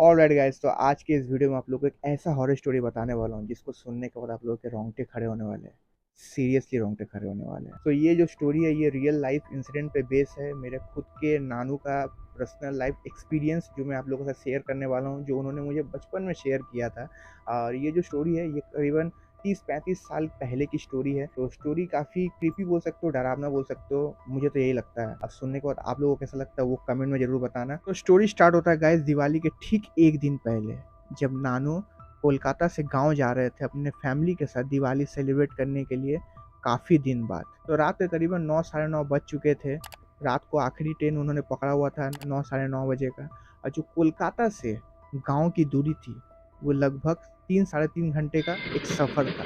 Alright guys, तो आज के इस वीडियो में आप लोगों को एक ऐसा हॉरर स्टोरी बताने वाला हूँ जिसको सुनने के बाद आप लोगों के रोंगटे खड़े होने वाले हैं। सीरियसली रोंगटे खड़े होने वाले हैं। तो ये जो स्टोरी है ये रियल लाइफ इंसिडेंट पे बेस है। मेरे खुद के नानू का पर्सनल लाइफ एक्सपीरियंस जो मैं आप लोगों के साथ शेयर करने वाला हूँ, जो उन्होंने मुझे बचपन में शेयर किया था। और ये जो स्टोरी है ये करीबन 30-35 साल पहले की स्टोरी है। तो स्टोरी काफ़ी क्रीपी बोल सकते हो, डरावना बोल सकते हो, मुझे तो यही लगता है। अब सुनने के बाद आप लोगों को कैसा लगता है वो कमेंट में ज़रूर बताना। तो स्टोरी स्टार्ट होता है गाइस दिवाली के ठीक एक दिन पहले, जब नानू कोलकाता से गाँव जा रहे थे अपने फैमिली के साथ दिवाली सेलिब्रेट करने के लिए काफ़ी दिन बाद। तो रात के करीबन 9 साढ़े 9 बज चुके थे। रात को आखिरी ट्रेन उन्होंने पकड़ा हुआ था 9 साढ़े 9 बजे का। और जो कोलकाता से गाँव की दूरी थी वो लगभग 3 साढ़े 3 घंटे का एक सफ़र था।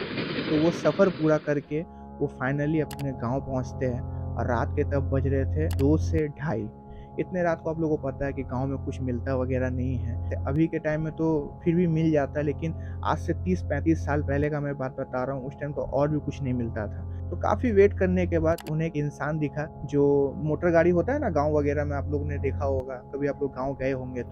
तो वो सफ़र पूरा करके वो फाइनली अपने गाँव पहुँचते हैं और रात के तब बज रहे थे 2 से ढाई। इतने रात को आप लोगों को पता है कि गाँव में कुछ मिलता वगैरह नहीं है। अभी के टाइम में तो फिर भी मिल जाता है, लेकिन आज से 30-35 साल पहले का मैं बात बता रहा हूँ, उस टाइम तो और भी कुछ नहीं मिलता था। तो काफ़ी वेट करने के बाद उन्हें एक इंसान दिखा, जो मोटर गाड़ी होता है ना गाँव वगैरह में, आप लोगों ने देखा होगा, कभी आप लोग गाँव गए होंगे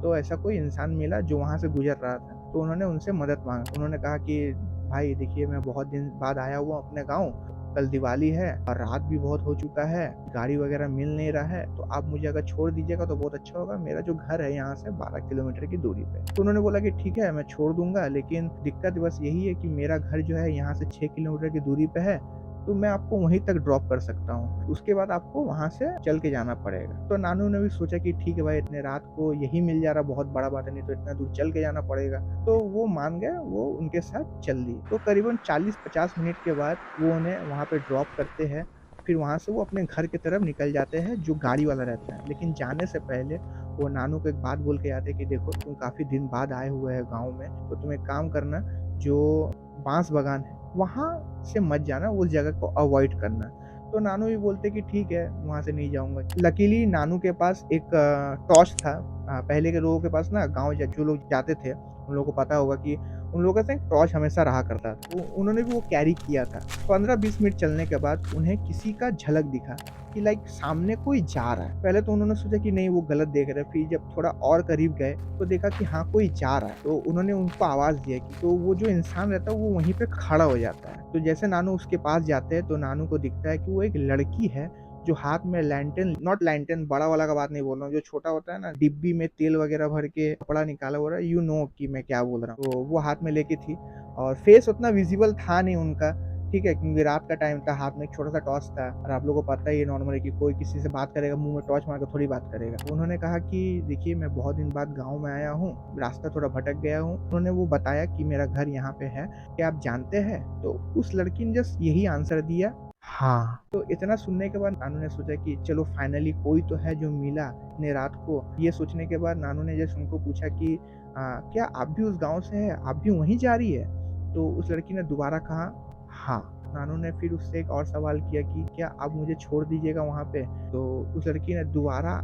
तो ऐसा कोई इंसान मिला जो वहाँ से गुज़र रहा था। तो उन्होंने उनसे मदद माँगा। उन्होंने कहा कि भाई देखिए, मैं बहुत दिन बाद आया हुआ हूँ अपने गाँव, कल दिवाली है और रात भी बहुत हो चुका है, गाड़ी वगैरह मिल नहीं रहा है, तो आप मुझे अगर छोड़ दीजिएगा तो बहुत अच्छा होगा। मेरा जो घर है यहाँ से 12 किलोमीटर की दूरी पे। तो उन्होंने बोला कि ठीक है, मैं छोड़ दूँगा, लेकिन दिक्कत बस यही है कि मेरा घर जो है यहाँ से 6 किलोमीटर की दूरी पे है, तो मैं आपको वहीं तक ड्रॉप कर सकता हूँ। उसके बाद आपको वहाँ से चल के जाना पड़ेगा। तो नानू ने भी सोचा कि ठीक है भाई, इतने रात को यही मिल जा रहा बहुत बड़ा बात है, नहीं तो इतना दूर चल के जाना पड़ेगा। तो वो मान गए, वो उनके साथ चल दी। तो करीबन 40-50 मिनट के बाद वो उन्हें वहाँ पे ड्रॉप करते हैं। फिर वहाँ से वो अपने घर की तरफ निकल जाते हैं जो गाड़ी वाला रहता है। लेकिन जाने से पहले वो नानू को एक बात बोल के जाते हैं कि देखो, तुम काफ़ी दिन बाद आए हुए हैं गाँव में, तो तुम एक काम करना, जो बाँस बागान है वहाँ से मत जाना, उस जगह को अवॉइड करना। तो नानू भी बोलते कि ठीक है, वहाँ से नहीं जाऊँगा। लकीली नानू के पास एक टॉर्च था। पहले के लोगों के पास ना, गाँव जो लोग जाते थे उन लोगों को पता होगा कि उन लोगों के पास टॉर्च हमेशा रहा करता था। तो उन्होंने भी वो कैरी किया था। 15-20 मिनट चलने के बाद उन्हें किसी का झलक दिखा कि लाइक सामने कोई जा रहा है। पहले तो उन्होंने सोचा कि नहीं, वो गलत देख रहे हैं। फिर जब थोड़ा और करीब गए तो देखा कि हाँ, कोई जा रहा है। तो उन्होंने उनको आवाज़ दिया कि, तो वो जो इंसान रहता है वो वहीं पे खड़ा हो जाता है। तो जैसे नानू उसके पास जाते हैं तो नानू को दिखता है कि वो एक लड़की है जो हाथ में लैंटर्न, नॉट लैंटर्न बड़ा वाला का बात नहीं बोल रहा हूँ, जो छोटा होता है ना, डिब्बी में तेल वगैरह भर के कपड़ा निकाला हो रहा है, यू नो कि मैं क्या बोल रहा हूँ। तो वो हाथ में लेके थी और फेस उतना विजिबल था नहीं उनका, ठीक है, क्योंकि रात का टाइम था। हाथ में एक छोटा-सा टॉर्च था और आप लोगों को पता ही है नॉर्मली कि कोई किसी से बात करेगा मुँह में टॉर्च मार के थोड़ी बात करेगा। तो उन्होंने कहा कि देखिए, मैं बहुत दिन बाद गाँव में आया हूँ, रास्ता थोड़ा भटक गया हूँ। उन्होंने वो बताया कि मेरा घर यहाँ पे है, क्या आप जानते हैं? तो उस लड़की ने जस्ट यही आंसर दिया, हाँ। तो इतना सुनने के बाद नानू ने सोचा कि चलो फाइनली कोई तो है जो मिला इतने रात को। ये सोचने के बाद नानू ने जस्ट उनको पूछा कि क्या आप भी उस गाँव से हैं? आप भी वहीं जा रही है? तो उस लड़की ने दोबारा कहा, हाँ। नानू ने फिर उससे एक और सवाल किया कि क्या आप मुझे छोड़ दीजिएगा वहाँ पे? तो उस लड़की ने दोबारा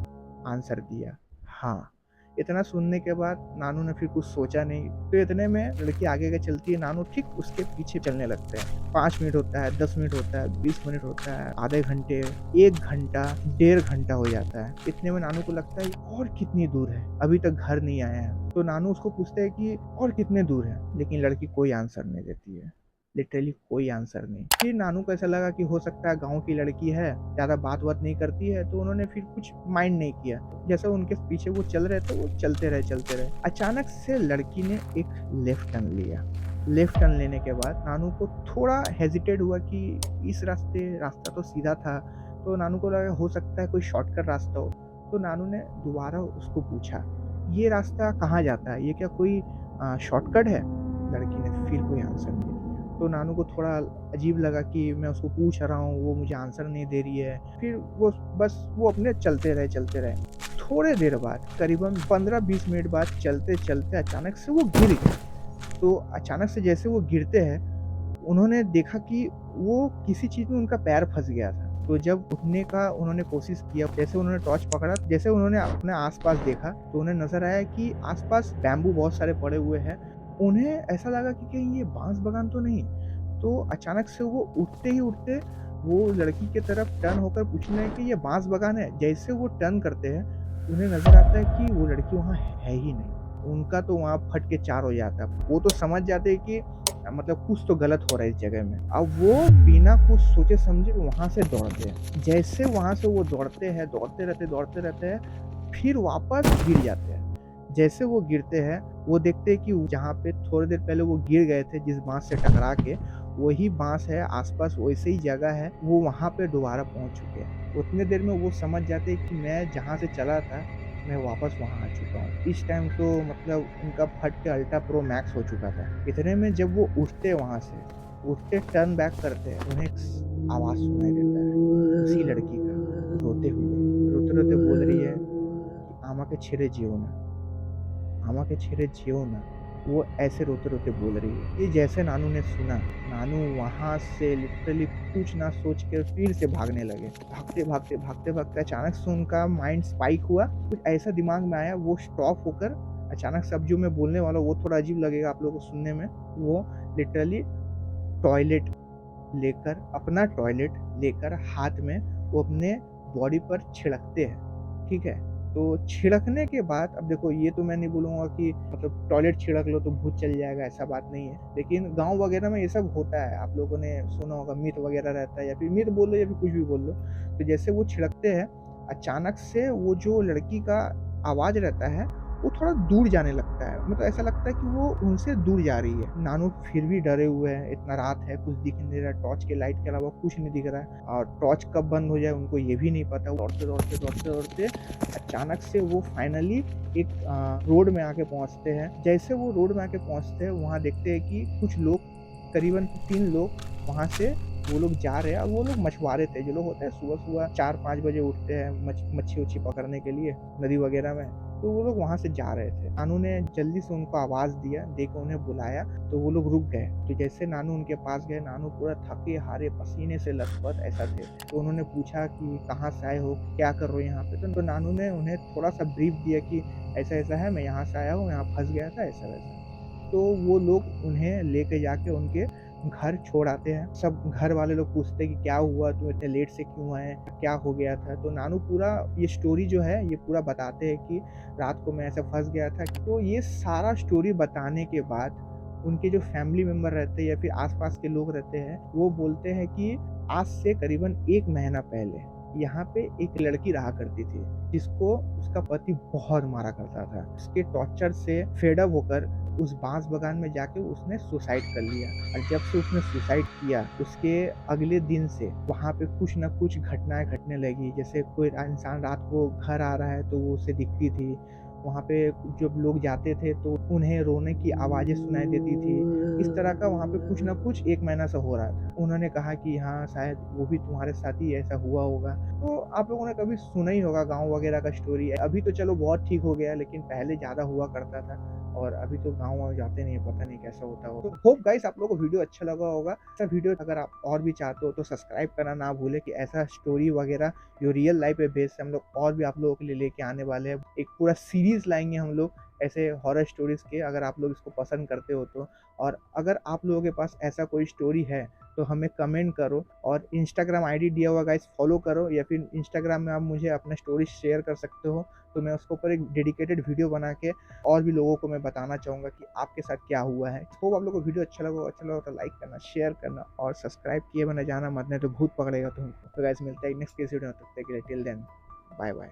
आंसर दिया, हाँ। इतना सुनने के बाद नानू ने फिर कुछ सोचा नहीं। तो इतने में लड़की आगे चलती है, नानू ठीक उसके पीछे चलने लगते हैं। 5 मिनट होता है, 10 मिनट होता है, 20 मिनट होता है, आधे घंटे, 1 घंटा, 1.5 घंटा हो जाता है। इतने में नानू को लगता है और कितनी दूर है, अभी तक घर नहीं आया है। तो नानू उसको पूछते हैं कि और कितने दूर है, लेकिन लड़की कोई आंसर नहीं देती है। लिटरली कोई आंसर नहीं। फिर नानू को ऐसा लगा कि हो सकता है गाँव की लड़की है, ज़्यादा बात-वात नहीं करती है, तो उन्होंने फिर कुछ माइंड नहीं किया। जैसे उनके पीछे वो चल रहे थे, वो चलते रहे। अचानक से लड़की ने एक लेफ्ट टर्न लिया। लेफ्ट टर्न लेने के बाद नानू को थोड़ा हेजिटेट हुआ कि इस रास्ता तो सीधा था, तो नानू को लगा हो सकता है कोई शॉर्टकट रास्ता हो। तो नानू ने दोबारा उसको पूछा, ये रास्ता कहाँ जाता है? ये क्या कोई शॉर्टकट है? लड़की ने फिर कोई आंसर नहीं दिया। तो नानू को थोड़ा अजीब लगा कि मैं उसको पूछ रहा हूँ, वो मुझे आंसर नहीं दे रही है। फिर वो अपने चलते रहे। थोड़े देर बाद, करीबन 15-20 मिनट बाद चलते-चलते अचानक से वो गिर गए। तो अचानक से जैसे वो गिरते हैं, उन्होंने देखा कि वो किसी चीज़ में उनका पैर फँस गया था। तो जब उठने का उन्होंने कोशिश किया, जैसे उन्होंने टॉर्च पकड़ा, जैसे उन्होंने अपने आस-पास देखा, तो उन्हें नज़र आया कि आस-पास बैम्बू बहुत सारे पड़े हुए हैं। उन्हें ऐसा लगा कि कहीं ये बाँस बागान तो नहीं? तो अचानक से वो उठते ही उठते वो लड़की की तरफ टर्न होकर पूछने लगे कि ये बाँस बागान है? जैसे वो टर्न करते हैं, उन्हें नज़र आता है कि वो लड़की वहाँ है ही नहीं। उनका तो वहाँ फट के 4 हो जाता। वो तो समझ जाते हैं कि मतलब कुछ तो गलत हो रहा है इस जगह में। अब वो बिना कुछ सोचे समझे वहाँ से दौड़ते हैं। जैसे वहाँ से वो दौड़ते हैं, दौड़ते रहते हैं, फिर वापस गिर जाते हैं। जैसे वो गिरते हैं, वो देखते हैं कि जहाँ पे थोड़ी देर पहले वो गिर गए थे जिस बाँस से टकरा के, वही बाँस है, आस-पास वैसे ही जगह है, वो वहाँ पे दोबारा पहुँच चुके हैं। उतने देर में वो समझ जाते हैं कि मैं जहाँ से चला था, मैं वापस वहाँ आ चुका हूँ। इस टाइम तो मतलब उनका फट के अल्ट्रा प्रो मैक्स हो चुका था। इतने में जब वो उठते वहाँ से, उठते टर्न बैक करते हैं, उन्हें एक आवाज़ सुनाई देता है, उसी लड़की का, रोते हुए। रोते-रोते बोल रही है कि "আমাকে ছেড়ে যেও না, আমাকে ছেড়ে যেও না।" वो ऐसे रोते-रोते बोल रही है। ये जैसे नानू ने सुना, नानू वहाँ से लिटरली कुछ ना सोच के फिर से भागने लगे। भागते-भागते अचानक से उनका माइंड स्पाइक हुआ, कुछ ऐसा दिमाग में आया, वो स्टॉप होकर अचानक से अब जो मैं बोलने वाला हूँ वो थोड़ा अजीब लगेगा आप लोगों को सुनने में, वो लिटरली टॉयलेट अपना टॉयलेट लेकर हाथ में वो अपने बॉडी पर छिड़कते हैं, ठीक है? तो छिड़कने के बाद अब देखो ये तो मैं नहीं बोलूँगा कि मतलब टॉयलेट छिड़क लो तो भूत चल जाएगा, ऐसा बात नहीं है। लेकिन गाँव वगैरह में ये सब होता है, आप लोगों ने सुना होगा मिथ वगैरह रहता है या फिर मिथ बोल लो या फिर कुछ भी बोल लो। तो जैसे वो छिड़कते हैं, अचानक से वो जो लड़की का आवाज़ रहता है वो थोड़ा दूर जाने लगता है, मतलब ऐसा लगता है कि वो उनसे दूर जा रही है। नानू फिर भी डरे हुए हैं, इतना रात है, कुछ दिख नहीं रहा है, टॉर्च के लाइट के अलावा कुछ नहीं दिख रहा है और टॉर्च कब बंद हो जाए उनको ये भी नहीं पता। दौड़ते अचानक से वो फाइनली एक रोड में आके पहुँचते हैं। जैसे वो रोड में आके पहुँचते हैं, वहाँ देखते हैं कि कुछ लोग, करीबन 3 लोग वहाँ से वो लोग जा रहे हैं और वो लोग मछुआरे थे। जो लोग होते हैं सुबह-सुबह 4-5 बजे उठते हैं मच्छी-वच्छी पकड़ने के लिए नदी वगैरह में। तो वो लोग वहाँ से जा रहे थे। नानू ने जल्दी से उनको आवाज़ दिया, दे के उन्हें बुलाया, तो वो लोग रुक गए। तो जैसे नानू उनके पास गए, नानू पूरा थके-हारे, पसीने से लथपथ ऐसा थे। तो उन्होंने पूछा कि कहाँ से आए हो? क्या कर रहे हो यहाँ पे? तो नानू ने उन्हें थोड़ा-सा ब्रीफ दिया कि ऐसा-ऐसा है, मैं यहाँ से आया हूँ, यहाँ फँस गया था, ऐसा-वैसा। तो वो लोग उन्हें लेके जाके उनके घर छोड़ आते हैं। सब घर वाले लोग पूछते हैं कि क्या हुआ? तुम इतने लेट से क्यों आए? क्या हो गया था? तो नानू पूरा ये स्टोरी जो है ये पूरा बताते हैं कि रात को मैं ऐसे फँस गया था। तो ये सारा स्टोरी बताने के बाद उनके जो फैमिली मेंबर रहते हैं या फिर आस-पास के लोग रहते हैं, वो बोलते हैं कि आज से करीबन 1 महीना पहले यहाँ पे एक लड़की रहा करती थी, जिसको उसका पति बहुत मारा करता था। उसके टॉर्चर से फेड अप होकर उस बाँस बगान में जाके उसने सुसाइड कर लिया और जब से उसने सुसाइड किया, उसके अगले दिन से वहाँ पे कुछ न कुछ घटनाएँ घटने लगी। जैसे कोई इंसान रात को घर आ रहा है तो वो उसे दिखती थी। वहाँ पे जब लोग जाते थे तो उन्हें रोने की आवाज़ें सुनाई देती थी। इस तरह का वहाँ पे कुछ न कुछ 1 महीना से हो रहा था। उन्होंने कहा कि हाँ, शायद वो भी तुम्हारे साथ ही ऐसा हुआ होगा। तो आप लोगों ने कभी सुना ही होगा गाँव वगैरह का स्टोरी। अभी तो चलो बहुत ठीक हो गया है, लेकिन पहले ज़्यादा हुआ करता था और अभी तो गाँव-वाँव जाते नहीं है, पता नहीं कैसा होता होगा। तो होप गाइस आप लोगों को वीडियो अच्छा लगा होगा। ऐसा वीडियो अगर आप और भी चाहते हो तो सब्सक्राइब करना ना भूलें कि ऐसा स्टोरी वगैरह जो रियल लाइफ पे बेस्ड है हम लोग और भी आप लोगों के लिए लेके आने वाले हैं। एक पूरा सीरीज़ लाएँगे हम लोग ऐसे हॉरर स्टोरीज़ के, अगर आप लोग इसको पसंद करते हो तो। और अगर आप लोगों के पास ऐसा कोई स्टोरी है तो हमें कमेंट करो और इंस्टाग्राम आईडी दिया हुआ गाइस फॉलो करो या फिर इंस्टाग्राम में आप मुझे अपना स्टोरी शेयर कर सकते हो। तो मैं उसके ऊपर एक डेडिकेटेड वीडियो बना के और भी लोगों को मैं बताना चाहूँगा कि आपके साथ क्या हुआ है। होप आप लोगों को वीडियो अच्छा लगा तो लाइक करना, शेयर करना और सब्सक्राइब किए बिना जाना मत, नहीं तो भूत पकड़ेगा तुमको। तो गाइस मिलते हैं नेक्स्ट किसी वीडियो में, तब तक के लिए टिल देन बाय बाय।